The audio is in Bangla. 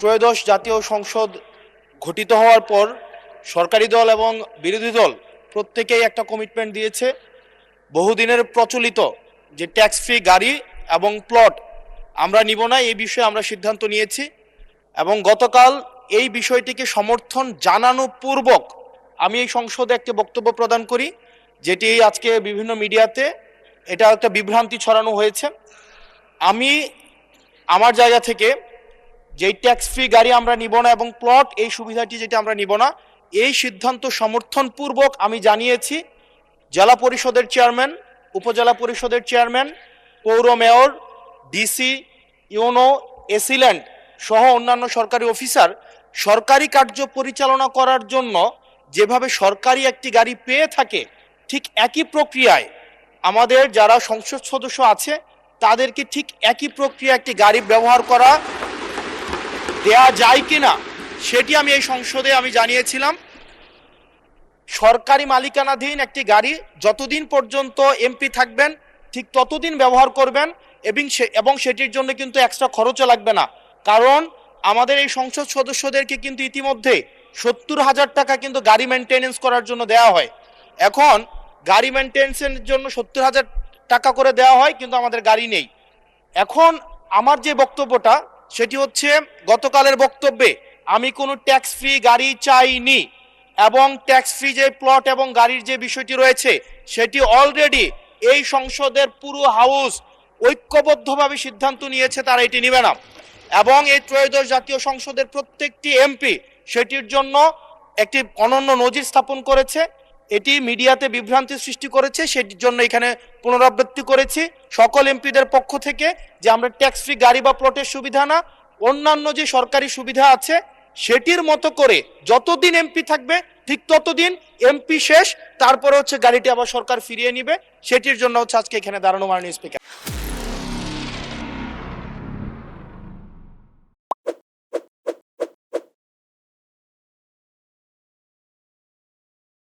ত্রয়োদশ জাতীয় সংসদ গঠিত হওয়ার পর সরকারি দল এবং বিরোধী দল প্রত্যেকেই একটা কমিটমেন্ট দিয়েছে বহুদিনের প্রচলিত যে ট্যাক্স ফ্রি গাড়ি এবং প্লট আমরা নিব না, এই বিষয়ে আমরা সিদ্ধান্ত নিয়েছি। এবং গতকাল এই বিষয়টিকে সমর্থন জানানো পূর্বক আমি এই সংসদে একটি বক্তব্য প্রদান করি, যেটি আজকে বিভিন্ন মিডিয়াতে এটা একটা বিভ্রান্তি ছড়ানো হয়েছে। আমি আমার জায়গা থেকে যেই ট্যাক্স ফ্রি গাড়ি আমরা নিব না এবং প্লট এই সুবিধাটি যেটা আমরা নিব না, এই সিদ্ধান্ত সমর্থনপূর্বক আমি জানিয়েছি জেলা পরিষদের চেয়ারম্যান, উপজেলা পরিষদের চেয়ারম্যান, পৌর মেয়র, ডিসি, ইউনো, এসিল্যান্ড সহ অন্যান্য সরকারি অফিসার সরকারি কার্য পরিচালনা করার জন্য যেভাবে সরকারি একটি গাড়ি পেয়ে থাকে, ঠিক একই প্রক্রিয়ায় আমাদের যারা সংসদ সদস্য আছে তাদেরকে ঠিক একই প্রক্রিয়া একটি গাড়ি ব্যবহার করা দেয়া যায় কিনা সেটি আমি এই সংসদে আমি জানিয়েছিলাম। সরকারি মালিকানাধীন একটি গাড়ি যতদিন পর্যন্ত এমপি থাকবেন ঠিক ততদিন ব্যবহার করবেন এবং সেটির জন্য কিন্তু এক্সট্রা খরচও লাগবে না, কারণ আমাদের এই সংসদ সদস্যদেরকে কিন্তু ইতিমধ্যে 70,000 টাকা কিন্তু গাড়ি মেনটেনেন্স করার জন্য দেওয়া হয়। এখন গাড়ি মেনটেনেন্সের জন্য 70,000 টাকা করে দেওয়া হয়, কিন্তু আমাদের গাড়ি নেই। এখন আমার যে বক্তব্যটা সেটি হচ্ছে, গতকালের বক্তব্যে আমি কোনো ট্যাক্স ফ্রি গাড়ি চাইনি এবং ট্যাক্স ফ্রি যে প্লট এবং গাড়ির যে বিষয়টি রয়েছে সেটি অলরেডি এই সংসদের পুরো হাউস ঐক্যবদ্ধভাবে সিদ্ধান্ত নিয়েছে তারা এটি নেবে না, এবং এই ত্রয়োদশ জাতীয় সংসদের প্রত্যেকটি এমপি সেটির জন্য একটি অনন্য নজির স্থাপন করেছে। এটি মিডিয়াতে বিভ্রান্তি সৃষ্টি করেছে, সেটির জন্য এখানে পুনরাবৃত্তি করেছি সকল এমপিদের পক্ষ থেকে যে আমরা ট্যাক্স ফ্রি গাড়ি বা প্লটের সুবিধা না, অন্যান্য যে সরকারি সুবিধা আছে সেটির মতো করে যতদিন এমপি থাকবে ঠিক ততদিন এমপি শেষ, তারপরে হচ্ছে গাড়িটি আবার সরকার ফিরিয়ে নিবে। সেটির জন্য হচ্ছে আজকে এখানে দাঁড়ানো মাননীয় স্পিকার।